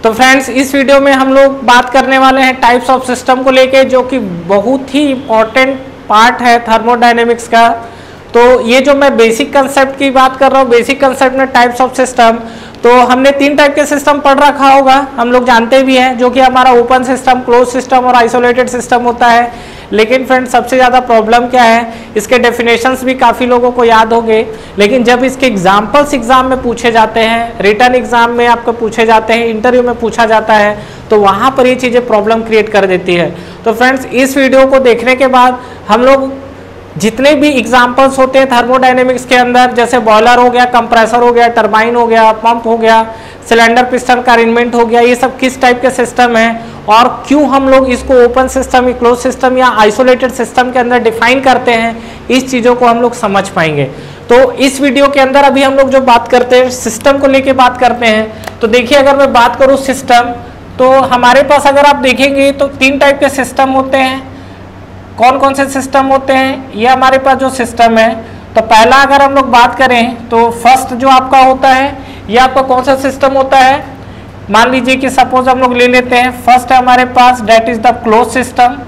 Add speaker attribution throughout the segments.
Speaker 1: तो फ्रेंड्स इस वीडियो में हम लोग बात करने वाले हैं टाइप्स ऑफ सिस्टम को लेके, जो कि बहुत ही इंपॉर्टेंट पार्ट है थर्मोडायनेमिक्स का। तो ये जो मैं बेसिक कंसेप्ट की बात कर रहा हूँ, बेसिक कंसेप्ट में टाइप्स ऑफ सिस्टम, तो हमने 3 टाइप के सिस्टम पढ़ रखा होगा, हम लोग जानते भी हैं, जो कि हमारा ओपन सिस्टम, क्लोज सिस्टम और आइसोलेटेड सिस्टम होता है। लेकिन फ्रेंड्स सबसे ज़्यादा प्रॉब्लम क्या है, इसके डेफिनेशंस भी काफ़ी लोगों को याद होंगे, लेकिन जब इसके एग्जाम्पल्स एग्जाम में पूछे जाते हैं, रिटर्न एग्जाम में आपको पूछे जाते हैं, इंटरव्यू में पूछा जाता है, तो वहाँ पर ये चीज़ें प्रॉब्लम क्रिएट कर देती है। तो फ्रेंड्स इस वीडियो को देखने के बाद हम लोग जितने भी एग्जाम्पल्स होते हैं थर्मोडायनेमिक्स के अंदर, जैसे बॉयलर हो गया, कंप्रेसर हो गया, टरबाइन हो गया, पंप हो गया, सिलेंडर पिस्टन का अरेंजमेंट हो गया, ये सब किस टाइप के सिस्टम है और क्यों हम लोग इसको ओपन सिस्टम या क्लोज सिस्टम या आइसोलेटेड सिस्टम के अंदर डिफाइन करते हैं, इस चीज़ों को हम लोग समझ पाएंगे। तो इस वीडियो के अंदर अभी हम लोग जो बात करते हैं, सिस्टम को लेके बात करते हैं। तो देखिए, अगर मैं बात करूँ सिस्टम, तो हमारे पास अगर आप देखेंगे तो 3 टाइप के सिस्टम होते हैं। कौन कौन से सिस्टम होते हैं, ये हमारे पास जो सिस्टम है, तो पहला अगर हम लोग बात करें तो फर्स्ट जो आपका होता है, ये आपका कौन सा सिस्टम होता है, मान लीजिए कि सपोज हम लोग ले लेते हैं, फर्स्ट है हमारे पास that is the close system.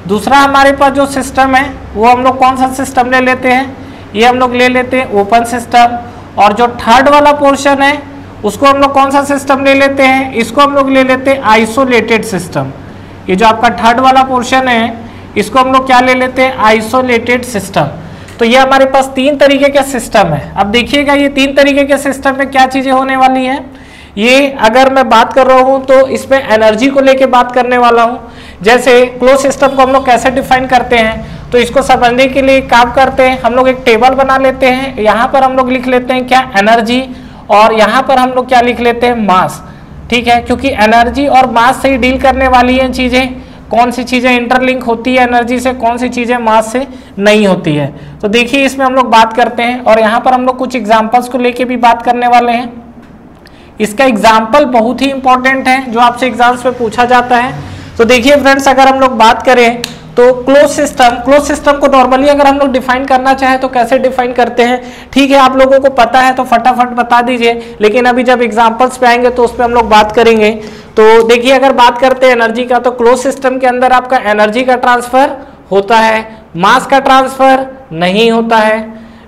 Speaker 1: दूसरा हमारे पास जो सिस्टम है वो हम लोग कौन सा सिस्टम ले लेते हैं, ये हम लोग ले लेते हैं ओपन सिस्टम। और जो थर्ड वाला पोर्शन है उसको हम लोग कौन सा सिस्टम ले लेते हैं, इसको हम लोग ले लेते हैं आइसोलेटेड सिस्टम। ये जो आपका थर्ड वाला पोर्शन है इसको हम लोग क्या ले लेते हैं, आइसोलेटेड सिस्टम। तो ये हमारे पास 3 तरीके के सिस्टम है। अब देखिएगा ये 3 तरीके के सिस्टम में क्या चीजें होने वाली हैं। ये अगर मैं बात कर रहा हूँ तो इसमें एनर्जी को लेके बात करने वाला हूँ। जैसे क्लोज सिस्टम को हम लोग कैसे डिफाइन करते हैं, तो इसको समझने के लिए काम करते हैं, हम लोग एक टेबल बना लेते हैं। यहाँ पर हम लोग लिख लेते हैं क्या, एनर्जी, और यहाँ पर हम लोग क्या लिख लेते हैं, मास। ठीक है, क्योंकि एनर्जी और मास से ही डील करने वाली हैं चीजें। कौन सी चीजें इंटरलिंक होती है एनर्जी से, कौन सी चीजें मास से नहीं होती है। तो देखिए इसमें हम लोग बात करते हैं, और यहाँ पर हम लोग कुछ एग्जांपल्स को लेके भी बात करने वाले हैं। इसका एग्जाम्पल बहुत ही इंपॉर्टेंट है, जो आपसे एग्जाम्स में पूछा जाता है। तो देखिए फ्रेंड्स, अगर हम लोग बात करें तो क्लोज सिस्टम को नॉर्मली अगर हम लोग डिफाइन करना चाहे तो कैसे डिफाइन करते हैं, ठीक है, आप लोगों को पता है तो फटाफट बता दीजिए, लेकिन अभी जब एग्जांपल्स पे आएंगे तो उस पर हम लोग बात करेंगे। तो देखिए अगर बात करते हैं एनर्जी का, तो क्लोज सिस्टम के अंदर आपका एनर्जी का ट्रांसफर होता है, मास का ट्रांसफर नहीं होता है।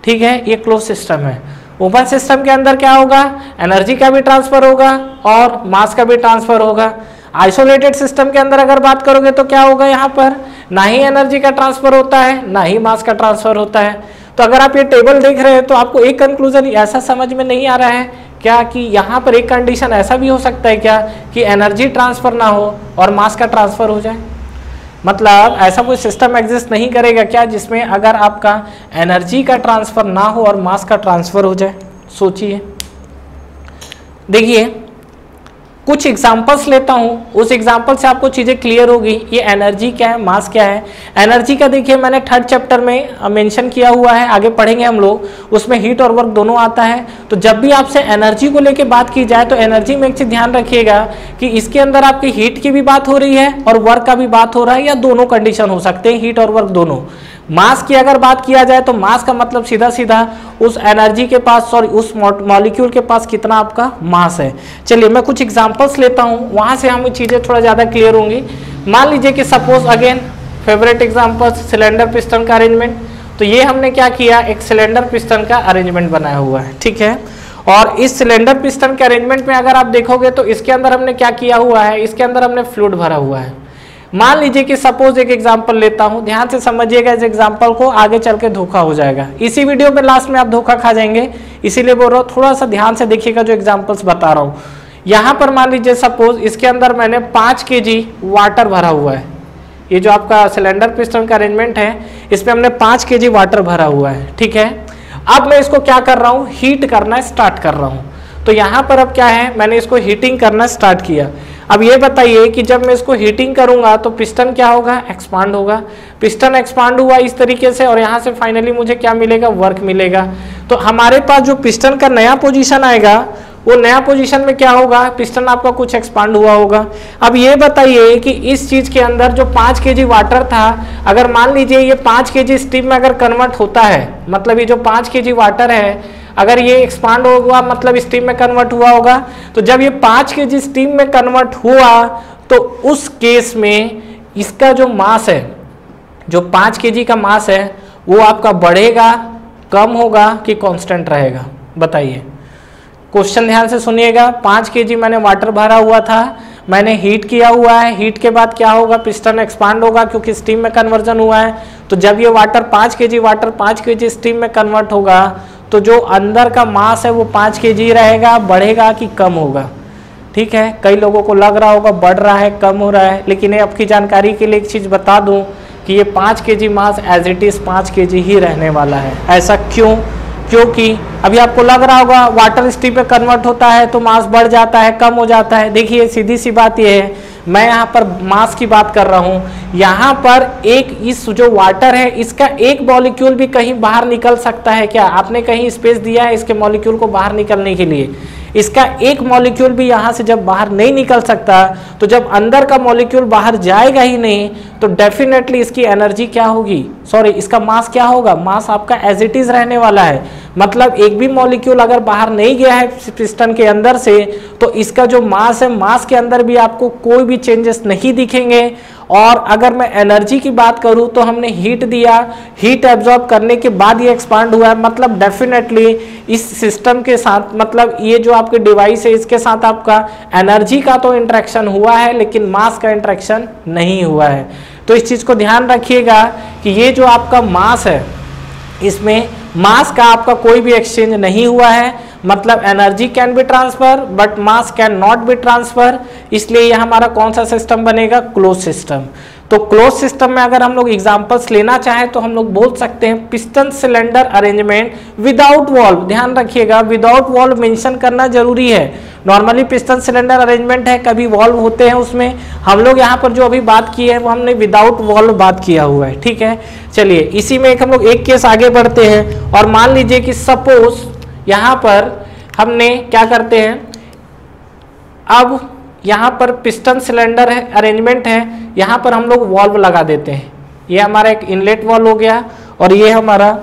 Speaker 1: ठीक है, ये क्लोज सिस्टम है। ओपन सिस्टम के अंदर क्या होगा, एनर्जी का भी ट्रांसफर होगा और मास का भी ट्रांसफर होगा। आइसोलेटेड सिस्टम के अंदर अगर बात करोगे तो क्या होगा, यहाँ पर ना ही एनर्जी का ट्रांसफर होता है, ना ही मास का ट्रांसफर होता है। तो अगर आप ये टेबल देख रहे हैं तो आपको एक कंक्लूजन ऐसा समझ में नहीं आ रहा है क्या, कि यहाँ पर एक कंडीशन ऐसा भी हो सकता है क्या कि एनर्जी ट्रांसफर ना हो और मास का ट्रांसफर हो जाए। मतलब ऐसा कोई सिस्टम एग्जिस्ट नहीं करेगा क्या जिसमें अगर आपका एनर्जी का ट्रांसफर ना हो और मास का ट्रांसफर हो जाए। सोचिए, देखिए कुछ एग्जांपल्स लेता हूं, उस एग्जांपल से आपको चीजें क्लियर होगी। ये एनर्जी क्या है, मास क्या है। एनर्जी का देखिए मैंने 3rd चैप्टर में मेंशन किया हुआ है, आगे पढ़ेंगे हम लोग, उसमें हीट और वर्क दोनों आता है। तो जब भी आपसे एनर्जी को लेके बात की जाए तो एनर्जी में एक चीज ध्यान रखिएगा कि इसके अंदर आपकी हीट की भी बात हो रही है और वर्क का भी बात हो रहा है, या दोनों कंडीशन हो सकते हैं, हीट और वर्क दोनों। मास की अगर बात किया जाए तो मास का मतलब सीधा सीधा उस एनर्जी के पास, सॉरी उस मॉलिक्यूल के पास कितना आपका मास है। चलिए मैं कुछ एग्जांपल्स लेता हूं, वहां से हमें चीजें थोड़ा ज्यादा क्लियर होंगी। मान लीजिए कि suppose again favourite example cylinder piston का अरेंजमेंट। तो ये हमने क्या किया, एक सिलेंडर पिस्टन का अरेंजमेंट बनाया हुआ है। ठीक है, और इस सिलेंडर पिस्टन के अरेंजमेंट में अगर आप देखोगे तो इसके अंदर हमने क्या किया हुआ है, इसके अंदर हमने फ्लूइड भरा हुआ है। मान लीजिए कि सपोज एक एग्जांपल लेता हूं, ध्यान से समझिएगा इस एग्जांपल को, आगे चल के धोखा हो जाएगा। इसी वीडियो में लास्ट में आप धोखा खा जाएंगे, इसीलिए बोल रहा हूं थोड़ा सा ध्यान से देखिएगा जो एग्जांपल्स बता रहा हूं। यहां पर मान लीजिए सपोज इसके अंदर मैंने 5 kg वाटर भरा हुआ है। ये जो आपका सिलेंडर पिस्टन का अरेंजमेंट है, इसमें हमने 5 kg वाटर भरा हुआ है। ठीक है, अब मैं इसको क्या कर रहा हूँ, हीट करना स्टार्ट कर रहा हूँ। तो यहाँ पर अब क्या है, मैंने इसको हीटिंग करना स्टार्ट किया। अब ये बताइए कि जब मैं इसको हीटिंग करूंगा तो पिस्टन क्या होगा, एक्सपांड होगा। पिस्टन एक्सपांड हुआ इस तरीके से, और यहाँ से फाइनली मुझे क्या मिलेगा, वर्क मिलेगा। तो हमारे पास जो पिस्टन का नया पोजीशन आएगा, वो नया पोजीशन में क्या होगा, पिस्टन आपका कुछ एक्सपांड हुआ होगा। अब ये बताइए कि इस चीज के अंदर जो 5 kg वाटर था, अगर मान लीजिए ये 5 kg स्टीम में अगर कन्वर्ट होता है, मतलब ये जो 5 kg वाटर है अगर ये एक्सपांड होगा मतलब स्टीम में कन्वर्ट हुआ होगा, तो जब ये 5 kg स्टीम में कन्वर्ट हुआ तो उस केस में इसका जो मास है, जो 5 kg का मास है वो आपका बढ़ेगा, कम होगा कि कांस्टेंट रहेगा? बताइए, क्वेश्चन ध्यान से सुनिएगा। 5 kg मैंने वाटर भरा हुआ था, मैंने हीट किया हुआ है, हीट के बाद क्या होगा, पिस्टन एक्सपांड होगा क्योंकि स्टीम में कन्वर्जन हुआ है। तो जब ये वाटर 5 kg स्टीम में कन्वर्ट होगा तो जो अंदर का मास है वो 5 kg रहेगा, बढ़ेगा कि कम होगा? ठीक है, कई लोगों को लग रहा होगा बढ़ रहा है, कम हो रहा है, लेकिन ये आपकी जानकारी के लिए एक चीज़ बता दूं कि ये 5 kg mass as it is 5 kg ही रहने वाला है। ऐसा क्यों? क्योंकि अभी आपको लग रहा होगा वाटर स्टीम में कन्वर्ट होता है तो मास बढ़ जाता है, कम हो जाता है। देखिए सीधी सी बात ये है, मैं यहाँ पर मास की बात कर रहा हूँ, यहाँ पर एक इस जो वाटर है इसका एक मॉलिक्यूल भी कहीं बाहर निकल सकता है क्या? आपने कहीं स्पेस दिया है इसके मॉलिक्यूल को बाहर निकलने के लिए? इसका एक मॉलिक्यूल भी यहाँ से जब बाहर नहीं निकल सकता, तो जब अंदर का मॉलिक्यूल बाहर जाएगा ही नहीं तो डेफिनेटली इसकी एनर्जी क्या होगी, सॉरी इसका मास क्या होगा? मास आपका एज इट इज रहने वाला है। मतलब एक भी मॉलिक्यूल अगर बाहर नहीं गया है पिस्टन के अंदर से तो इसका जो मास है, मास के अंदर भी आपको कोई भी चेंजेस नहीं दिखेंगे। और अगर मैं एनर्जी की बात करूं तो हमने हीट दिया, हीट एब्जॉर्ब करने के बाद ये एक्सपांड हुआ है, मतलब डेफिनेटली इस सिस्टम के साथ, मतलब ये जो आपके डिवाइस है इसके साथ आपका एनर्जी का तो इंटरेक्शन हुआ है लेकिन मास का इंटरेक्शन नहीं हुआ है। तो इस चीज को ध्यान रखिएगा कि ये जो आपका मास है इसमें मास का आपका कोई भी एक्सचेंज नहीं हुआ है, मतलब energy can be transfer but mass can not be transfer, इसलिए ये हमारा कौन सा सिस्टम बनेगा? Close system. तो क्लोज सिस्टम में अगर हम लोग एग्जांपल्स लेना चाहें तो हम लोग बोल सकते हैं piston cylinder arrangement without valve. ध्यान रखिएगा विदाउट वॉल्व मेंशन करना जरूरी है। नॉर्मली पिस्टन सिलेंडर अरेंजमेंट है, कभी वॉल्व होते हैं उसमें, हम लोग यहाँ पर जो अभी बात की है वो हमने विदाउट वॉल्व बात किया हुआ है। ठीक है, चलिए इसी में हम लोग एक केस आगे बढ़ते हैं और मान लीजिए कि सपोज यहाँ पर हमने क्या करते हैं, अब यहाँ पर पिस्टन सिलेंडर है अरेंजमेंट है, यहाँ पर हम लोग वॉल्व लगा देते हैं। ये हमारा एक इनलेट वॉल्व हो गया और ये हमारा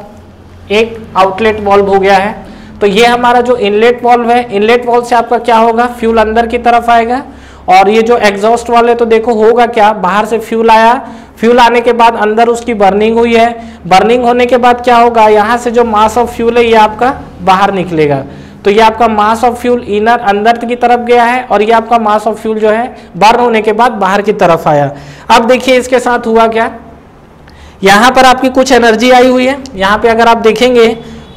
Speaker 1: एक आउटलेट वॉल्व हो गया है। तो ये हमारा जो इनलेट वॉल्व है, इनलेट वॉल्व से आपका क्या होगा, फ्यूल अंदर की तरफ आएगा। और ये जो एग्जॉस्ट वाल है तो देखो होगा क्या, बाहर से फ्यूल आया, फ्यूल आने के बाद अंदर उसकी बर्निंग हुई है, बर्निंग होने के बाद क्या होगा, यहाँ से जो मास ऑफ फ्यूल है ये आपका बाहर निकलेगा। तो ये आपका मास ऑफ फ्यूल इनर अंदर की तरफ गया है और ये आपका मास ऑफ फ्यूल जो है बर्न होने के बाद बाहर की तरफ आया। अब देखिए इसके साथ हुआ क्या, यहाँ पर आपकी कुछ एनर्जी आई हुई है, यहाँ पे अगर आप देखेंगे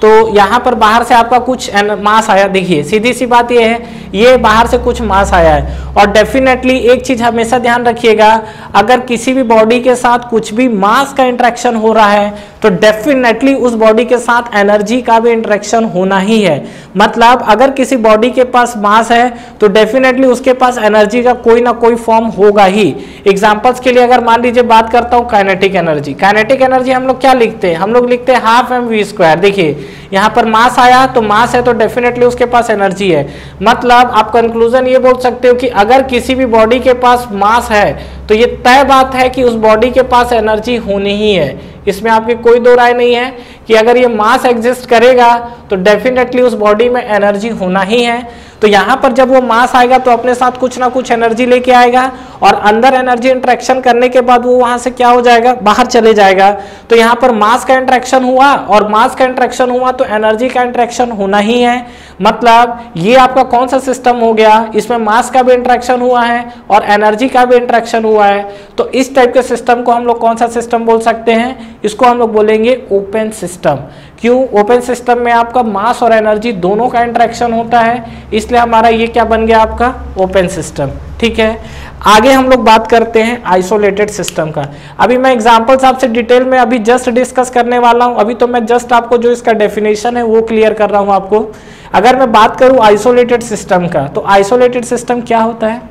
Speaker 1: तो यहाँ पर बाहर से आपका कुछ मास आया। देखिए सीधी सी बात ये है, ये बाहर से कुछ मास आया है। और डेफिनेटली एक चीज हमेशा ध्यान रखिएगा, अगर किसी भी बॉडी के साथ कुछ भी मास का इंटरेक्शन हो रहा है तो डेफिनेटली उस बॉडी के साथ एनर्जी का भी इंटरेक्शन होना ही है। मतलब अगर किसी बॉडी के पास मास है तो डेफिनेटली उसके पास एनर्जी का कोई ना कोई फॉर्म होगा ही। एग्जांपल्स के लिए अगर मान लीजिए बात करता हूँ काइनेटिक एनर्जी, काइनेटिक एनर्जी हम लोग क्या लिखते हैं, हम लोग लिखते हैं हाफ mv²। देखिए यहाँ पर मास आया तो मास है तो डेफिनेटली उसके पास एनर्जी है। मतलब आप कंक्लूजन ये बोल सकते हो कि अगर किसी भी बॉडी के पास मास है तो ये तय बात है कि उस बॉडी के पास एनर्जी होनी ही है। इसमें आपकी कोई दो राय नहीं है कि अगर ये मास एग्जिस्ट करेगा तो डेफिनेटली उस बॉडी में एनर्जी होना ही है। तो यहाँ पर जब वो मास आएगा तो अपने साथ कुछ ना कुछ एनर्जी लेके आएगा और अंदर एनर्जी इंटरेक्शन करने के बाद वो वहां से क्या हो जाएगा, बाहर चले जाएगा। तो यहाँ पर मास का इंटरेक्शन हुआ और मास का इंटरेक्शन हुआ तो एनर्जी का इंटरेक्शन होना ही है। मतलब ये आपका कौन सा सिस्टम हो गया, इसमें मास का भी इंटरेक्शन हुआ है और एनर्जी का भी इंटरेक्शन हुआ है। तो इस टाइप के सिस्टम को हम लोग कौन सा सिस्टम बोल सकते हैं, इसको हम लोग बोलेंगे ओपन सिस्टम। क्यों, ओपन सिस्टम में आपका मास और एनर्जी दोनों का इंटरेक्शन होता है, इसलिए हमारा ये क्या बन गया, आपका ओपन सिस्टम। ठीक है, आगे हम लोग बात करते हैं आइसोलेटेड सिस्टम का। अभी मैं एग्जांपल्स आपसे डिटेल में अभी जस्ट डिस्कस करने वाला हूं। अभी तो मैं जस्ट आपको जो इसका डेफिनेशन है वो क्लियर कर रहा हूं आपको। अगर मैं बात करूं आइसोलेटेड सिस्टम का, तो आइसोलेटेड सिस्टम क्या होता है।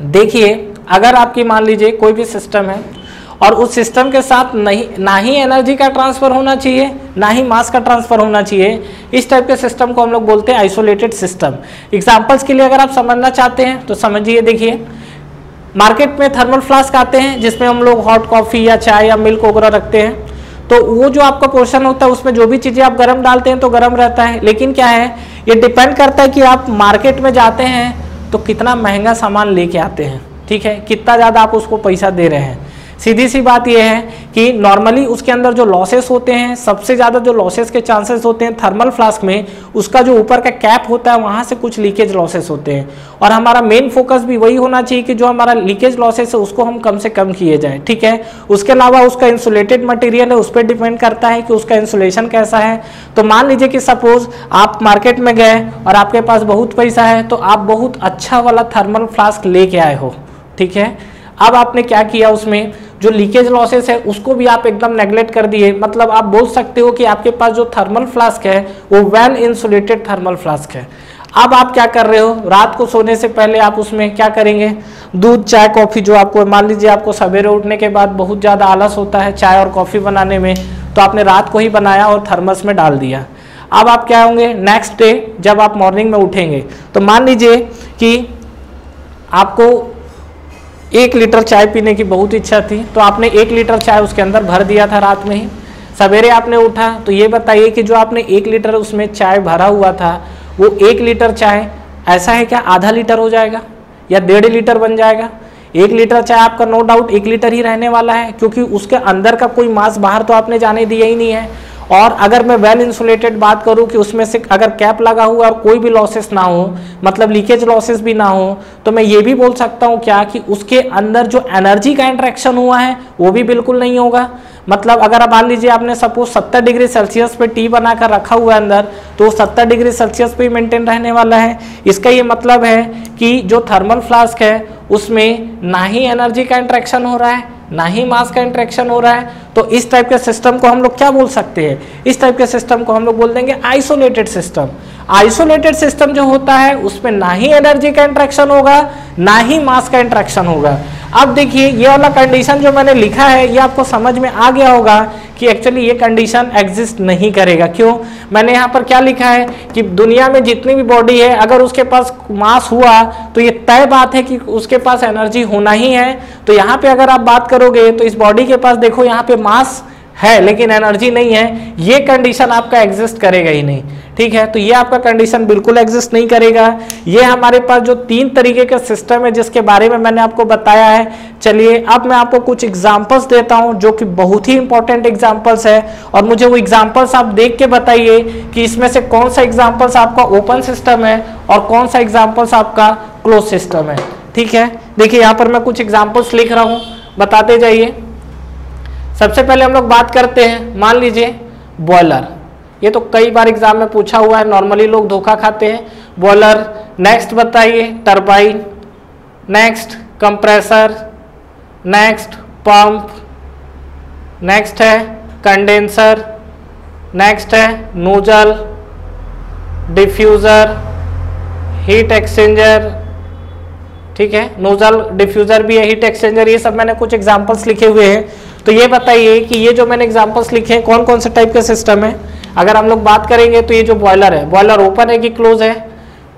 Speaker 1: देखिए अगर आपकी मान लीजिए कोई भी सिस्टम है और उस सिस्टम के साथ ना ही एनर्जी का ट्रांसफर होना चाहिए ना ही मास का ट्रांसफर होना चाहिए, इस टाइप के सिस्टम को हम लोग बोलते हैं आइसोलेटेड सिस्टम। एग्जांपल्स के लिए अगर आप समझना चाहते हैं तो समझिए, देखिए मार्केट में थर्मल फ्लास्क आते हैं जिसमें हम लोग हॉट कॉफ़ी या चाय या मिल्क वगैरह रखते हैं। तो वो जो आपका पोर्शन होता है उसमें जो भी चीजें आप गर्म डालते हैं तो गर्म रहता है। लेकिन क्या है, ये डिपेंड करता है कि आप मार्केट में जाते हैं तो कितना महंगा सामान लेके आते हैं, ठीक है, कितना ज़्यादा आप उसको पैसा दे रहे हैं। सीधी सी बात यह है कि नॉर्मली उसके अंदर जो लॉसेस होते हैं, सबसे ज़्यादा जो लॉसेस के चांसेस होते हैं थर्मल फ्लास्क में, उसका जो ऊपर का कैप होता है वहाँ से कुछ लीकेज लॉसेस होते हैं। और हमारा मेन फोकस भी वही होना चाहिए कि जो हमारा लीकेज लॉसेस है उसको हम कम से कम किए जाए, ठीक है। उसके अलावा उसका इंसुलेटेड मटेरियल है, उस पर डिपेंड करता है कि उसका इंसुलेशन कैसा है। तो मान लीजिए कि सपोज आप मार्केट में गए और आपके पास बहुत पैसा है, तो आप बहुत अच्छा वाला थर्मल फ्लास्क लेके आए हो, ठीक है। अब आपने क्या किया, उसमें जो लीकेज लॉसेस है उसको भी आप एकदम नेग्लेक्ट कर दिए। मतलब आप बोल सकते हो कि आपके पास जो थर्मल फ्लास्क है वो वेल इंसुलेटेड थर्मल फ्लास्क है। अब आप क्या कर रहे हो, रात को सोने से पहले आप उसमें क्या करेंगे, दूध, चाय, कॉफ़ी, जो आपको मान लीजिए आपको सवेरे उठने के बाद बहुत ज़्यादा आलस होता है चाय और कॉफ़ी बनाने में, तो आपने रात को ही बनाया और थर्मस में डाल दिया। अब आप क्या होंगे, नेक्स्ट डे जब आप मॉर्निंग में उठेंगे तो मान लीजिए कि आपको 1 लीटर चाय पीने की बहुत इच्छा थी, तो आपने 1 लीटर चाय उसके अंदर भर दिया था रात में ही। सवेरे आपने उठा तो ये बताइए कि जो आपने 1 लीटर उसमें चाय भरा हुआ था, वो 1 लीटर चाय ऐसा है क्या आधा लीटर हो जाएगा या 1.5 लीटर बन जाएगा? 1 लीटर चाय आपका नो डाउट 1 लीटर ही रहने वाला है, क्योंकि उसके अंदर का कोई मास बाहर तो आपने जाने दिया ही नहीं है। और अगर मैं वेल इंसुलेटेड बात करूं कि उसमें से अगर कैप लगा हुआ और कोई भी लॉसेस ना हो, मतलब लीकेज लॉसेस भी ना हो, तो मैं ये भी बोल सकता हूं क्या कि उसके अंदर जो एनर्जी का इंट्रैक्शन हुआ है वो भी बिल्कुल नहीं होगा। मतलब अगर आप मान लीजिए आपने सपोज 70 डिग्री सेल्सियस पे टी बनाकर रखा हुआ है अंदर, तो 70 डिग्री सेल्सियस पे मेंटेन रहने वाला है। इसका ये मतलब है कि जो थर्मल फ्लास्क है उसमें ना ही एनर्जी का इंट्रैक्शन हो रहा है, ना ही मास का इंट्रैक्शन हो रहा है। तो इस टाइप के सिस्टम को हम लोग क्या बोल सकते हैं, इस टाइप के सिस्टम को हम लोग बोल देंगे आइसोलेटेड सिस्टम। आइसोलेटेड सिस्टम जो होता है उसमें ना ही एनर्जी का इंट्रैक्शन होगा, ना ही मास का इंट्रैक्शन होगा। अब देखिए ये वाला कंडीशन जो मैंने लिखा है ये आपको समझ में आ गया होगा कि एक्चुअली ये कंडीशन एग्जिस्ट नहीं करेगा। क्यों? मैंने यहाँ पर क्या लिखा है कि दुनिया में जितनी भी बॉडी है अगर उसके पास मास हुआ तो ये तय बात है कि उसके पास एनर्जी होना ही है। तो यहाँ पे अगर आप बात करोगे तो इस बॉडी के पास देखो यहाँ पे मास है लेकिन एनर्जी नहीं है, ये कंडीशन आपका एग्जिस्ट करेगा ही नहीं, ठीक है। तो ये आपका कंडीशन बिल्कुल एग्जिस्ट नहीं करेगा। ये हमारे पास जो 3 तरीके का सिस्टम है जिसके बारे में मैंने आपको बताया है। चलिए अब मैं आपको कुछ एग्जांपल्स देता हूं जो कि बहुत ही इंपॉर्टेंट एग्जांपल्स है, और मुझे वो एग्जांपल्स आप देख के बताइए कि इसमें से कौन सा एग्जांपल्स आपका ओपन सिस्टम है और कौन सा एग्जांपल्स आपका क्लोज सिस्टम है, ठीक है। देखिए यहाँ पर मैं कुछ एग्जांपल्स लिख रहा हूँ, बताते जाइए। सबसे पहले हम लोग बात करते हैं, मान लीजिए बॉयलर। ये तो कई बार एग्जाम में पूछा हुआ है, नॉर्मली लोग धोखा खाते हैं। बॉयलर, नेक्स्ट बताइए turbine, next compressor, next pump, next है कंडेंसर, नेक्स्ट है नोजल, डिफ्यूजर, हीट एक्सचेंजर, ठीक है। नोजल, डिफ्यूजर भी है, हीट एक्सचेंजर, ये सब मैंने कुछ एग्जांपल्स लिखे हुए हैं। तो ये बताइए कि ये जो मैंने एग्जांपल्स लिखे हैं कौन कौन से टाइप का सिस्टम है। अगर हम लोग बात करेंगे तो ये जो बॉयलर है, बॉयलर ओपन है कि क्लोज है?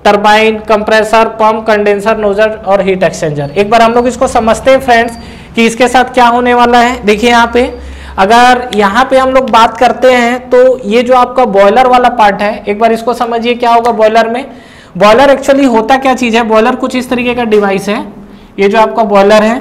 Speaker 1: Turbine, compressor, pump, condenser, nozzle और हीट एक्सचेंजर। एक बार हम लोग इसको समझते हैं फ्रेंड्स कि इसके साथ क्या होने वाला है। देखिए यहाँ पे अगर यहाँ पे हम लोग बात करते हैं तो ये जो आपका बॉयलर वाला पार्ट है, एक बार इसको समझिए क्या होगा बॉयलर में। बॉयलर एक्चुअली होता क्या चीज है, बॉयलर कुछ इस तरीके का डिवाइस है। ये जो आपका बॉयलर है,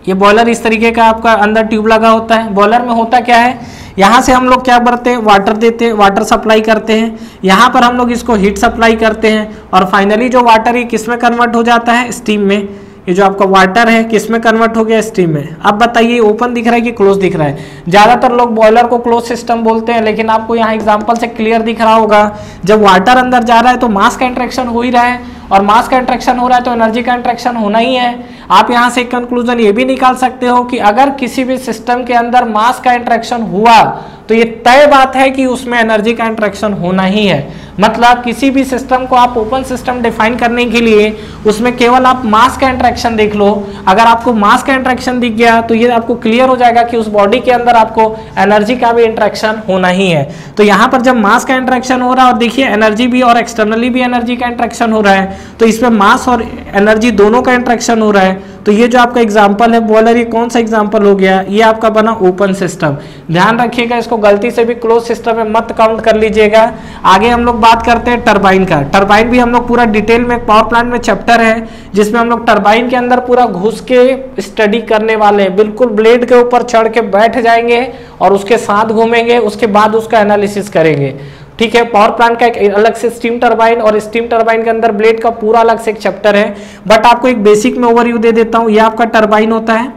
Speaker 1: ये बॉयलर इस तरीके का आपका अंदर ट्यूब लगा होता है। बॉयलर में होता क्या है, यहाँ से हम लोग क्या करते हैं, वाटर देते हैं, वाटर सप्लाई करते हैं। यहाँ पर हम लोग इसको हीट सप्लाई करते हैं और फाइनली जो वाटर ये किस में कन्वर्ट हो जाता है, स्टीम में। ये जो आपका वाटर है किस में कन्वर्ट हो गया, स्टीम में। अब बताइए ओपन दिख रहा है कि क्लोज दिख रहा है? ज्यादातर लोग बॉयलर को क्लोज सिस्टम बोलते हैं, लेकिन आपको यहाँ एग्जांपल से क्लियर दिख रहा होगा जब वाटर अंदर जा रहा है तो मास का इंट्रैक्शन हो ही रहा है, और मास का इंट्रैक्शन हो रहा है तो एनर्जी का इंट्रैक्शन होना ही है। आप यहाँ से एक कंक्लूजन ये भी निकाल सकते हो कि अगर किसी भी सिस्टम के अंदर मास का इंट्रैक्शन हुआ तो ये तय बात है कि उसमें एनर्जी का इंट्रैक्शन होना ही है। मतलब किसी भी सिस्टम को आप ओपन सिस्टम डिफाइन करने के लिए उसमें केवल आप मास का इंट्रैक्शन देख लो। अगर आपको मास का इंट्रैक्शन दिख गया तो ये आपको क्लियर हो जाएगा कि उस बॉडी के अंदर आपको एनर्जी का भी इंट्रैक्शन होना ही है। तो यहाँ पर जब मास का इंट्रैक्शन हो रहा है और देखिए एनर्जी भी और एक्सटर्नली भी एनर्जी का इंट्रैक्शन हो रहा है, तो इसमें मास और एनर्जी दोनों का इंट्रैक्शन हो रहा है, तो ये जो आपका एग्जांपल है बॉयलर, ये कौन सा एग्जांपल हो गया, ये आपका बना ओपन सिस्टम। ध्यान रखिएगा, इसको गलती से भी क्लोज सिस्टम में मत काउंट कर लीजिएगा। आगे हम लोग बात करते हैं टरबाइन का। टरबाइन भी हम लोग पूरा डिटेल में पावर प्लांट में चैप्टर है जिसमें हम लोग टरबाइन के अंदर पूरा घुस के स्टडी करने वाले हैं। बिल्कुल ब्लेड के ऊपर चढ़ के बैठ जाएंगे और उसके साथ घूमेंगे, उसके बाद उसका एनालिसिस करेंगे। ठीक है, पावर प्लांट का एक अलग से स्टीम टरबाइन, और स्टीम टरबाइन के अंदर ब्लेड का पूरा अलग से एक चैप्टर है। बट आपको एक बेसिक में ओवरव्यू दे देता हूं। ये आपका टरबाइन होता है।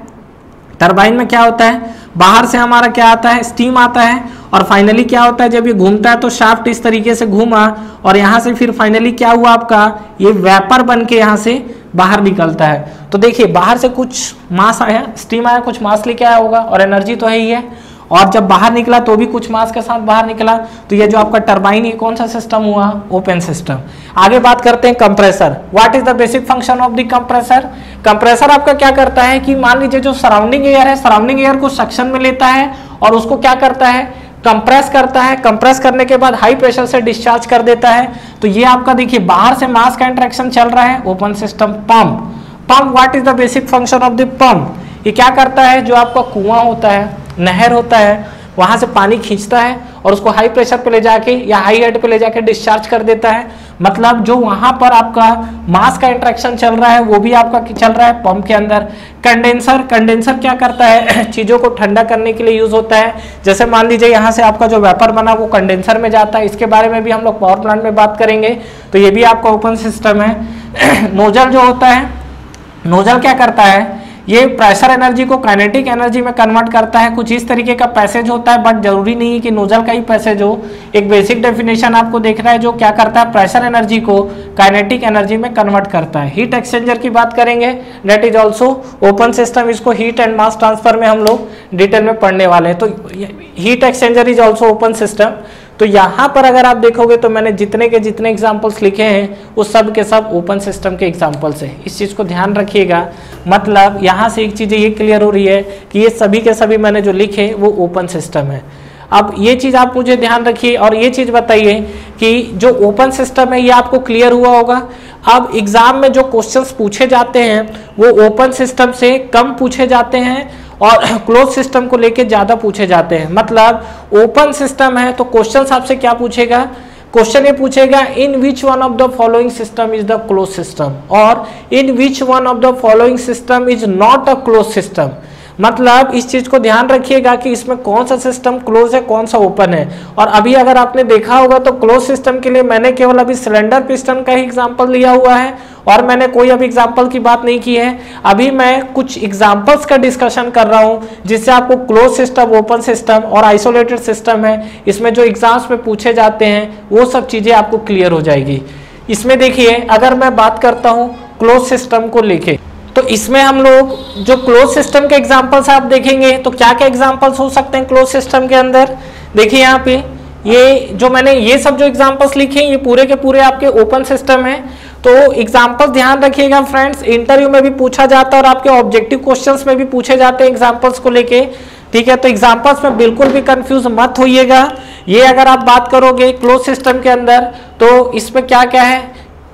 Speaker 1: टरबाइन में क्या होता है, बाहर से हमारा क्या आता है, स्टीम आता है, और फाइनली क्या होता है, जब ये घूमता है तो शाफ्ट इस तरीके से घूमा और यहाँ से फिर फाइनली क्या हुआ आपका, ये वेपर बन के यहाँ से बाहर निकलता है। तो देखिए बाहर से कुछ मास आया, स्टीम आया, कुछ मास लेके आया होगा और एनर्जी तो है ही है, और जब बाहर निकला तो भी कुछ मास के साथ बाहर निकला। तो ये जो आपका टरबाइन, ये कौन सा सिस्टम हुआ, ओपन सिस्टम। आगे बात करते हैं compressor. What is the basic function of the compressor. Compressor आपका क्या करता है कि मान लीजिए जो सराउंडिंग एयर है, सराउंडिंग एयर को सक्शन में लेता है और उसको क्या करता है, कंप्रेस करता है। कंप्रेस करने के बाद हाई प्रेशर से डिस्चार्ज कर देता है। तो ये आपका देखिए बाहर से मास का इंटरेक्शन चल रहा है, open system. Pump, pump what is the basic function of the pump. ये क्या करता है, जो आपका कुआं होता है, नहर होता है, वहां से पानी खींचता है और उसको हाई प्रेशर पे ले जाके या हाई हेड पे ले जाके डिस्चार्ज कर देता है। मतलब जो वहां पर आपका मास का इंटरेक्शन चल रहा है वो भी आपका चल रहा है पंप के अंदर। कंडेंसर, कंडेंसर क्या करता है, चीजों को ठंडा करने के लिए यूज होता है। जैसे मान लीजिए यहाँ से आपका जो वेपर बना वो कंडेंसर में जाता है। इसके बारे में भी हम लोग पावर प्लांट में बात करेंगे। तो ये भी आपका ओपन सिस्टम है। नोजल जो होता है, नोजल क्या करता है, ये प्रेशर एनर्जी को काइनेटिक एनर्जी में कन्वर्ट करता है। कुछ इस तरीके का पैसेज होता है, बट जरूरी नहीं है कि नोजल का ही पैसेज हो। एक बेसिक डेफिनेशन आपको देखना है, जो क्या करता है, प्रेशर एनर्जी को काइनेटिक एनर्जी में कन्वर्ट करता है। हीट एक्सचेंजर की बात करेंगे, that is also open system. इसको हीट एंड मास ट्रांसफर में हम लोग डिटेल में पढ़ने वाले हैं। तो heat exchanger is also open system. तो यहाँ पर अगर आप देखोगे तो मैंने जितने के जितने एग्जाम्पल्स लिखे हैं वो सब के सब ओपन सिस्टम के एग्जाम्पल्स हैं। इस चीज़ को ध्यान रखिएगा। मतलब यहाँ से एक चीज़ ये क्लियर हो रही है कि ये सभी के सभी मैंने जो लिखे वो ओपन सिस्टम है। अब ये चीज़ आप मुझे ध्यान रखिए और ये चीज़ बताइए कि जो ओपन सिस्टम है ये आपको क्लियर हुआ होगा। अब एग्जाम में जो क्वेश्चंस पूछे जाते हैं वो ओपन सिस्टम से कम पूछे जाते हैं और क्लोज सिस्टम को लेके ज्यादा पूछे जाते हैं। मतलब ओपन सिस्टम है तो क्वेश्चन आपसे क्या पूछेगा, क्वेश्चन ये पूछेगा in which one of the following system is the close system, और in which one of the following system is not a close system. मतलब इस चीज को ध्यान रखिएगा कि इसमें कौन सा सिस्टम क्लोज है, कौन सा ओपन है। और अभी अगर आपने देखा होगा तो क्लोज सिस्टम के लिए मैंने केवल अभी सिलेंडर पिस्टन का ही एग्जांपल लिया हुआ है और मैंने कोई अभी एग्जांपल की बात नहीं की है। अभी मैं कुछ एग्जांपल्स का डिस्कशन कर रहा हूं जिससे आपको क्लोज सिस्टम, ओपन सिस्टम और आइसोलेटेड सिस्टम है, इसमें जो एग्जाम्स में पूछे जाते हैं वो सब चीजें आपको क्लियर हो जाएगी। इसमें देखिए अगर मैं बात करता हूँ क्लोज सिस्टम को लेके, तो इसमें हम लोग जो क्लोज सिस्टम के एग्जांपल्स आप देखेंगे तो क्या क्या एग्जांपल्स हो सकते हैं क्लोज सिस्टम के अंदर। देखिए यहाँ पे ये जो मैंने ये सब जो एग्जांपल्स लिखे हैं ये पूरे के पूरे आपके ओपन सिस्टम है। तो एग्जांपल्स ध्यान रखिएगा फ्रेंड्स, इंटरव्यू में भी पूछा जाता है और आपके ऑब्जेक्टिव क्वेश्चंस में भी पूछे जाते हैं एग्जांपल्स को लेके। ठीक है, तो एग्जांपल्स में बिल्कुल भी कंफ्यूज मत होइएगा। ये अगर आप बात करोगे क्लोज सिस्टम के अंदर तो इसमें क्या क्या है।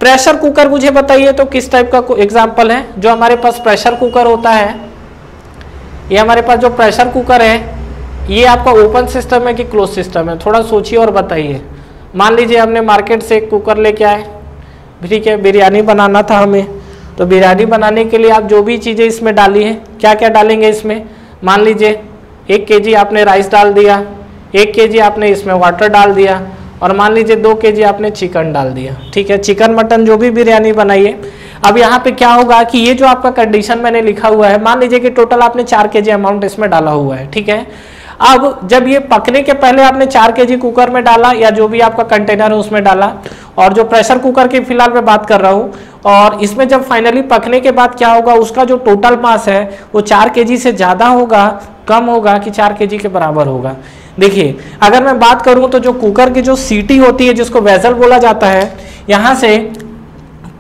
Speaker 1: प्रेशर कुकर मुझे बताइए तो किस टाइप का एग्जाम्पल है। जो हमारे पास प्रेशर कुकर होता है, ये हमारे पास जो प्रेशर कुकर है ये आपका ओपन सिस्टम है कि क्लोज सिस्टम है, थोड़ा सोचिए और बताइए। मान लीजिए हमने मार्केट से एक कुकर लेके आए, ठीक है, बिरयानी बनाना था हमें, तो बिरयानी बनाने के लिए आप जो भी चीज़ें इसमें डाली हैं, क्या क्या डालेंगे इसमें। मान लीजिए 1 kg आपने राइस डाल दिया, 1 kg आपने इसमें वाटर डाल दिया, और मान लीजिए 2 kg आपने चिकन डाल दिया। ठीक है, चिकन मटन जो भी बिरयानी बनाइए। अब यहाँ पे क्या होगा कि ये जो आपका कंडीशन मैंने लिखा हुआ है, मान लीजिए कि टोटल आपने 4 kg अमाउंट इसमें डाला हुआ है। ठीक है, अब जब ये पकने के पहले आपने 4 kg कुकर में डाला या जो भी आपका कंटेनर है उसमें डाला, और जो प्रेशर कुकर की फिलहाल मैं बात कर रहा हूँ, और इसमें जब फाइनली पकने के बाद क्या होगा, उसका जो टोटल मास है वो 4 kg से ज्यादा होगा, कम होगा कि 4 kg के बराबर होगा। देखिए अगर मैं बात करूं तो जो कुकर की जो सीटी होती है जिसको वेसल बोला जाता है, यहाँ से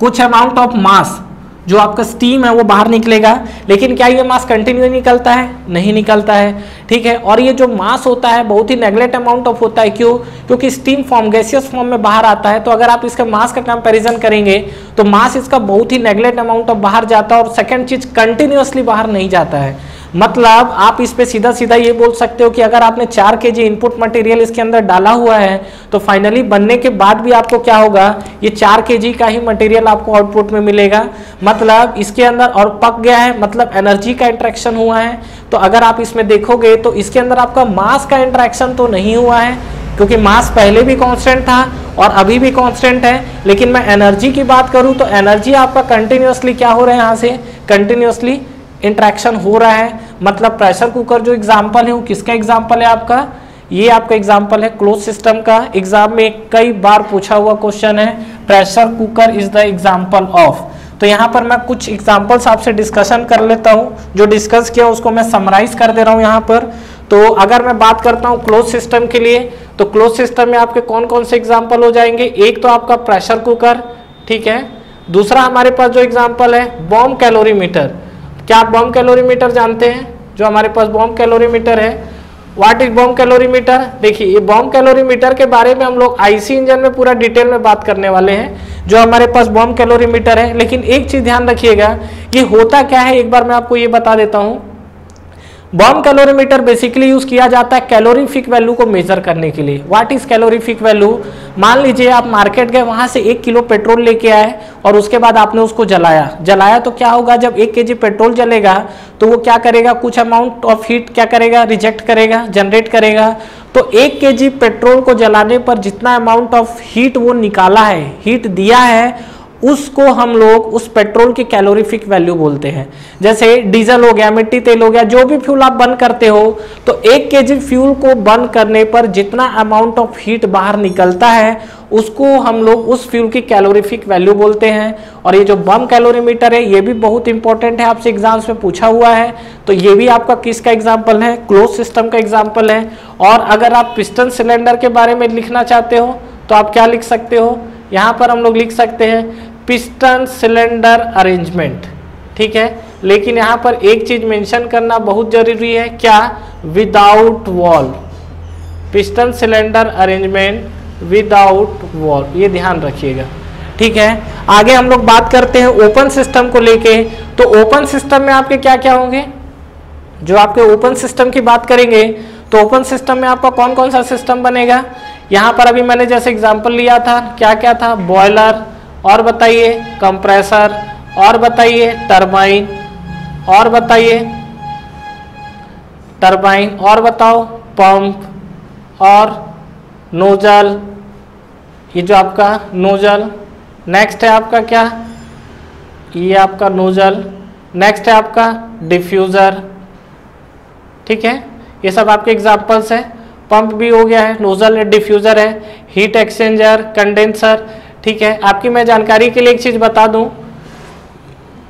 Speaker 1: कुछ अमाउंट ऑफ मास जो आपका स्टीम है वो बाहर निकलेगा, लेकिन क्या ये मास कंटिन्यू निकलता है? नहीं निकलता है, ठीक है। और ये जो मास होता है बहुत ही नेगलेक्ट अमाउंट ऑफ होता है, क्यों? क्योंकि स्टीम फॉर्म गैसियस फॉर्म में बाहर आता है, तो अगर आप इसका मास का कंपैरिजन करेंगे तो मास इसका बहुत ही नेगलेक्ट अमाउंट ऑफ बाहर जाता है, और सेकंड चीज कंटिन्यूअसली बाहर नहीं जाता है। मतलब आप इस पे सीधा सीधा ये बोल सकते हो कि अगर आपने 4 kg इनपुट मटेरियल इसके अंदर डाला हुआ है तो फाइनली बनने के बाद भी आपको क्या होगा, ये 4 kg का ही मटेरियल आपको आउटपुट में मिलेगा। मतलब इसके अंदर और पक गया है, मतलब एनर्जी का इंटरेक्शन हुआ है। तो अगर आप इसमें देखोगे तो इसके अंदर आपका मास का इंटरेक्शन तो नहीं हुआ है, क्योंकि मास पहले भी कांस्टेंट था और अभी भी कांस्टेंट है। लेकिन मैं एनर्जी की बात करूं तो एनर्जी आपका कंटिन्यूअसली क्या हो रहा है, यहाँ से कंटिन्यूअसली इंट्रैक्शन हो रहा है। मतलब प्रेशर कुकर जो एग्जांपल है वो किसका एग्जांपल है आपका? ये आपका एग्जांपल है क्लोज सिस्टम का। एग्जाम में कई बार पूछा हुआ क्वेश्चन है, pressure cooker is the example of. तो यहाँ पर मैं कुछ एग्जांपल्स आपसे डिस्कशन कर लेता हूँ, जो डिस्कस किया उसको मैं समराइज कर दे रहा हूँ यहाँ पर। तो अगर मैं बात करता हूँ क्लोज सिस्टम के लिए, तो क्लोज सिस्टम में आपके कौन कौन से एग्जाम्पल हो जाएंगे? एक तो आपका प्रेशर कुकर, ठीक है। दूसरा हमारे पास जो एग्जाम्पल है बॉम्ब कैलोरीमीटर। क्या आप बॉम्ब कैलोरीमीटर जानते हैं? जो हमारे पास बॉम्ब कैलोरीमीटर है, व्हाट इज बॉम्ब कैलोरीमीटर? देखिए ये बॉम्ब कैलोरीमीटर के बारे में हम लोग आईसी इंजन में पूरा डिटेल में बात करने वाले हैं, जो हमारे पास बॉम्ब कैलोरीमीटर है। लेकिन एक चीज ध्यान रखिएगा, ये होता क्या है एक बार मैं आपको ये बता देता हूँ। बॉम्ब कैलोरीमीटर बेसिकली यूज किया जाता है कैलोरीफिक वैल्यू को मेजर करने के लिए। What is calorific value? मान लीजिए आप मार्केट गए, वहां से 1 किलो पेट्रोल लेके आए और उसके बाद आपने उसको जलाया तो क्या होगा, जब 1 kg पेट्रोल जलेगा तो वो क्या करेगा, कुछ अमाउंट ऑफ हीट क्या करेगा, रिजेक्ट करेगा, जनरेट करेगा। तो 1 kg पेट्रोल को जलाने पर जितना अमाउंट ऑफ हीट वो निकाला है, हीट दिया है, उसको हम लोग उस पेट्रोल की कैलोरीफिक वैल्यू बोलते हैं। जैसे डीजल हो गया, मिट्टी तेल हो गया, जो भी फ्यूल आप बर्न करते हो, तो 1 kg फ्यूल को बर्न करने पर जितना अमाउंट ऑफ हीट बाहर निकलता है उसको हम लोग उस फ्यूल की कैलोरीफिक वैल्यू बोलते हैं। और ये जो बम कैलोरीमीटर है ये भी बहुत इंपॉर्टेंट है, आपसे एग्जाम्स में पूछा हुआ है। तो ये भी आपका किसका एग्जाम्पल है? क्लोज सिस्टम का एग्जाम्पल है। और अगर आप पिस्टन सिलेंडर के बारे में लिखना चाहते हो तो आप क्या लिख सकते हो? यहाँ पर हम लोग लिख सकते हैं पिस्टन सिलेंडर अरेंजमेंट, ठीक है। लेकिन यहाँ पर एक चीज मेंशन करना बहुत जरूरी है, क्या? Without wall, piston cylinder arrangement without wall, ये ध्यान रखिएगा, ठीक है। आगे हम लोग बात करते हैं ओपन सिस्टम को लेके। तो ओपन सिस्टम में आपके क्या क्या होंगे? जो आपके ओपन सिस्टम की बात करेंगे तो ओपन सिस्टम में आपका कौन कौन सा सिस्टम बनेगा? यहाँ पर अभी मैंने जैसे एग्जाम्पल लिया था, क्या क्या था? बॉयलर, और बताइए कंप्रेसर, और बताइए टरबाइन, और बताइए टरबाइन, और बताओ पंप, और नोजल, ये जो आपका नोजल। नेक्स्ट है आपका क्या? ये आपका नोजल। नेक्स्ट है आपका डिफ्यूज़र, ठीक है। ये सब आपके एग्जाम्पल्स हैं। पंप भी हो गया है, नोजल है, डिफ्यूज़र है, हीट एक्सचेंजर, कंडेंसर, ठीक है। आपकी मैं जानकारी के लिए एक चीज़ बता दूं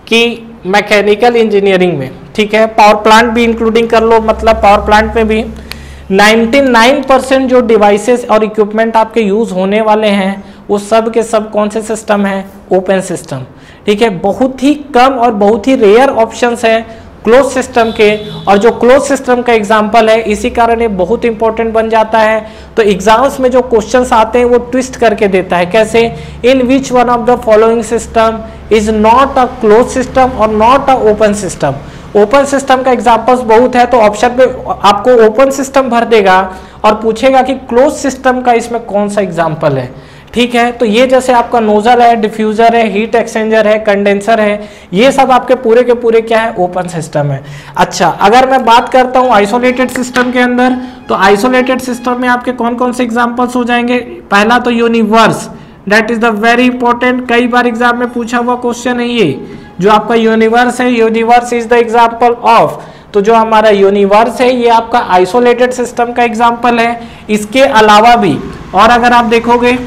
Speaker 1: कि मैकेनिकल इंजीनियरिंग में, ठीक है, पावर प्लांट भी इंक्लूडिंग कर लो, मतलब पावर प्लांट में भी 99% जो डिवाइसेस और इक्विपमेंट आपके यूज होने वाले हैं वो सब के सब कौन से सिस्टम है? ओपन सिस्टम, ठीक है। बहुत ही कम और बहुत ही रेयर ऑप्शंस हैं क्लोज सिस्टम के, और जो क्लोज सिस्टम का एग्जांपल है इसी कारण ये बहुत इंपॉर्टेंट बन जाता है। तो एग्जाम्स में जो क्वेश्चंस आते हैं वो ट्विस्ट करके देता है, कैसे? In which one of the following system is not a close system और not a open system. Open system का एग्जांपल्स बहुत है, तो ऑप्शन पे आपको ओपन सिस्टम भर देगा और पूछेगा कि क्लोज सिस्टम का इसमें कौन सा एग्जाम्पल है, ठीक है। तो ये जैसे आपका नोजल है, डिफ्यूजर है, हीट एक्सचेंजर है, कंडेंसर है, ये सब आपके पूरे के पूरे क्या है? ओपन सिस्टम है। अच्छा, अगर मैं बात करता हूँ आइसोलेटेड सिस्टम के अंदर, तो आइसोलेटेड सिस्टम में आपके कौन कौन से एग्जांपल्स हो जाएंगे? पहला तो universe, that is the very important, कई बार एग्जाम में पूछा हुआ क्वेश्चन है ये। जो आपका यूनिवर्स है, universe is the example of, तो जो हमारा यूनिवर्स है ये आपका आइसोलेटेड सिस्टम का एग्जाम्पल है। इसके अलावा भी और अगर आप देखोगे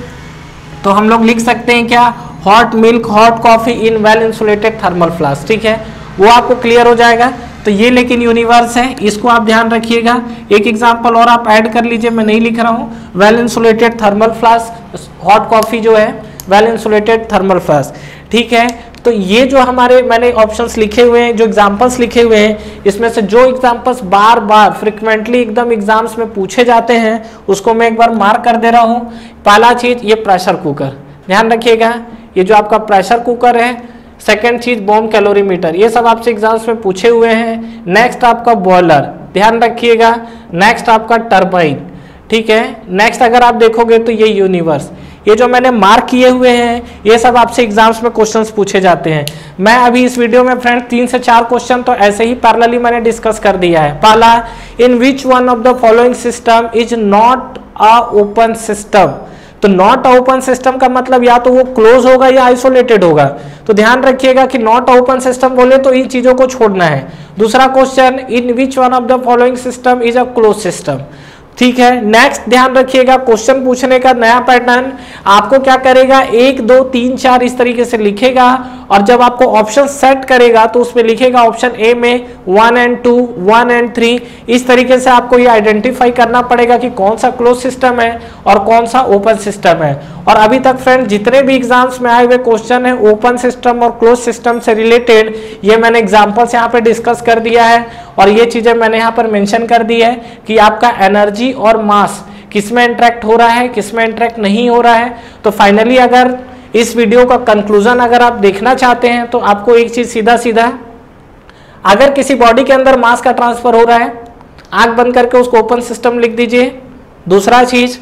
Speaker 1: तो हम लोग लिख सकते हैं क्या? Hot milk, hot coffee in well insulated thermal flask, ठीक है, वो आपको क्लियर हो जाएगा। तो ये लेकिन यूनिवर्स है, इसको आप ध्यान रखिएगा। एक एग्जांपल और आप ऐड कर लीजिए, मैं नहीं लिख रहा हूँ, well insulated thermal flask, hot coffee जो है वेल इंसुलेटेड थर्मल फ्लास्क, ठीक है। तो ये जो हमारे मैंने ऑप्शंस लिखे हुए हैं, जो एग्जांपल्स लिखे हुए हैं, इसमें से जो एग्जांपल्स बार बार फ्रिक्वेंटली एकदम एग्जाम्स में पूछे जाते हैं उसको मैं एक बार मार्क कर दे रहा हूँ। पहला चीज ये प्रेशर कुकर, ध्यान रखिएगा, ये जो आपका प्रेशर कुकर है। सेकेंड चीज बॉम्ब कैलोरीमीटर, ये सब आपसे एग्जाम्स में पूछे हुए हैं। नेक्स्ट आपका बॉयलर, ध्यान रखिएगा। नेक्स्ट आपका टरबाइन, ठीक है। नेक्स्ट अगर आप देखोगे तो ये यूनिवर्स, ये जो मैंने मार्क किए हुए हैं ये सब आपसे एग्जाम्स में क्वेश्चंस पूछे जाते हैं। मैं अभी इस वीडियो में फ्रेंड 3 से 4 क्वेश्चन तो ऐसे ही पैरेलली मैंने डिस्कस कर दिया है। पहला, in which one of the following system is not a open system. तो नॉट ओपन सिस्टम का मतलब या तो वो क्लोज होगा या आइसोलेटेड होगा। तो ध्यान रखिएगा कि नॉट ओपन सिस्टम बोले तो इन चीजों को छोड़ना है। दूसरा question, in which one of the following system is a close system, ठीक है। नेक्स्ट ध्यान रखिएगा, क्वेश्चन पूछने का नया पैटर्न आपको क्या करेगा, 1 2 3 4 इस तरीके से लिखेगा और जब आपको ऑप्शन सेट करेगा तो उसमें लिखेगा ऑप्शन ए में 1 and 2, 1 and 3। इस तरीके से आपको ये आइडेंटिफाई करना पड़ेगा कि कौन सा क्लोज सिस्टम है और कौन सा ओपन सिस्टम है। और अभी तक फ्रेंड जितने भी एग्जाम्स में आए हुए क्वेश्चन है ओपन सिस्टम और क्लोज सिस्टम से रिलेटेड, ये मैंने एग्जाम्पल्स यहाँ पे डिस्कस कर दिया है और ये चीजें मैंने यहाँ पर मेंशन कर दी है कि आपका एनर्जी और मास किसमें इंटरेक्ट हो रहा है, किसमें इंटरेक्ट नहीं हो रहा है। तो फाइनली अगर इस वीडियो का कंक्लूजन अगर आप देखना चाहते हैं तो आपको एक चीज सीधा सीधा, अगर किसी बॉडी के अंदर मास का ट्रांसफर हो रहा है, आंख बंद करके उसको ओपन सिस्टम लिख दीजिए। दूसरा चीज,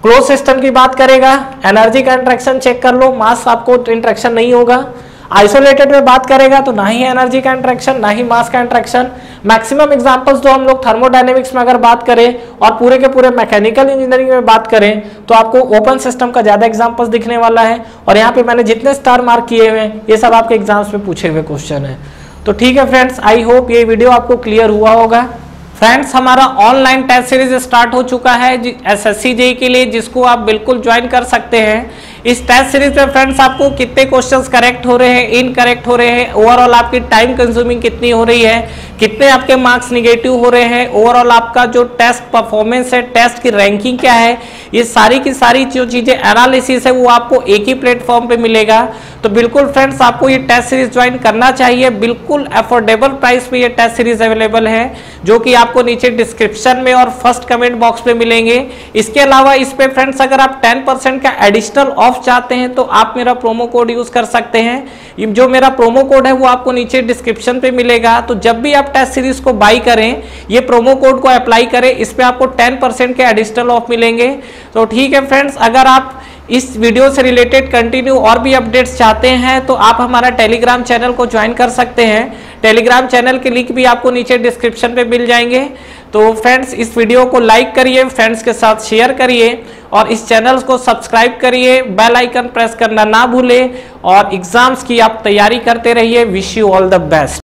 Speaker 1: क्लोज सिस्टम की बात करेगा, एनर्जी का इंटरेक्शन चेक कर लो, मास आपको इंटरेक्शन नहीं होगा। आइसोलेटेड में बात करेगा तो ना ही एनर्जी का इंटरेक्शन ना ही मास का इंटरेक्शन। मैक्सिमम एग्जांपल्स जो हम लोग थर्मोडायनेमिक्स में अगर बात करें और पूरे के पूरे मैकेनिकल इंजीनियरिंग में बात करें तो आपको ओपन सिस्टम का ज्यादा एग्जांपल्स दिखने वाला है। और यहाँ पे मैंने जितने स्टार मार्क किए हुए हैं ये सब आपके एग्जाम्स में पूछे हुए क्वेश्चन है। तो ठीक है फ्रेंड्स, आई होप ये वीडियो आपको क्लियर हुआ होगा। फ्रेंड्स, हमारा ऑनलाइन टेस्ट सीरीज स्टार्ट हो चुका है एसएससी जेईई के लिए, जिसको आप बिल्कुल ज्वाइन कर सकते हैं। इस टेस्ट सीरीज में फ्रेंड्स आपको कितने क्वेश्चंस करेक्ट हो रहे हैं, इनकरेक्ट हो रहे हैं, ओवरऑल आपकी टाइम कंज्यूमिंग कितनी हो रही है, कितने आपके मार्क्स निगेटिव हो रहे हैं, ओवरऑल आपका जो टेस्ट परफॉर्मेंस है, टेस्ट की रैंकिंग क्या है, ये सारी की सारी जो चीजें एनालिसिस है वो आपको एक ही प्लेटफॉर्म पे मिलेगा। तो बिल्कुल फ्रेंड्स आपको ये टेस्ट सीरीज ज्वाइन करना चाहिए। बिल्कुल अफोर्डेबल प्राइस पे ये टेस्ट सीरीज अवेलेबल है, जो कि आपको नीचे डिस्क्रिप्शन में और फर्स्ट कमेंट बॉक्स में मिलेंगे। इसके अलावा इस पे फ्रेंड्स अगर आप 10% का एडिशनल ऑफ चाहते हैं तो आप मेरा प्रोमो कोड यूज कर सकते हैं। जो मेरा प्रोमो कोड है वो आपको नीचे डिस्क्रिप्शन पे मिलेगा। तो जब भी आप टेस्ट सीरीज को बाई करें, ये प्रोमो कोड को अप्लाई करें, इस पे आपको 10% के एडिशनल ऑफ मिलेंगे। तो ठीक है फ्रेंड्स, अगर आप इस वीडियो से रिलेटेड कंटिन्यू और भी अपडेट्स चाहते हैं तो आप हमारा टेलीग्राम चैनल को ज्वाइन कर सकते हैं। टेलीग्राम चैनल के लिंक भी आपको नीचे डिस्क्रिप्शन पे मिल जाएंगे। तो फ्रेंड्स, इस वीडियो को लाइक करिए, फ्रेंड्स के साथ शेयर करिए और इस चैनल को सब्सक्राइब करिए, बेल आइकन प्रेस करना ना भूलें और एग्जाम्स की आप तैयारी करते रहिए। Wish you all the best.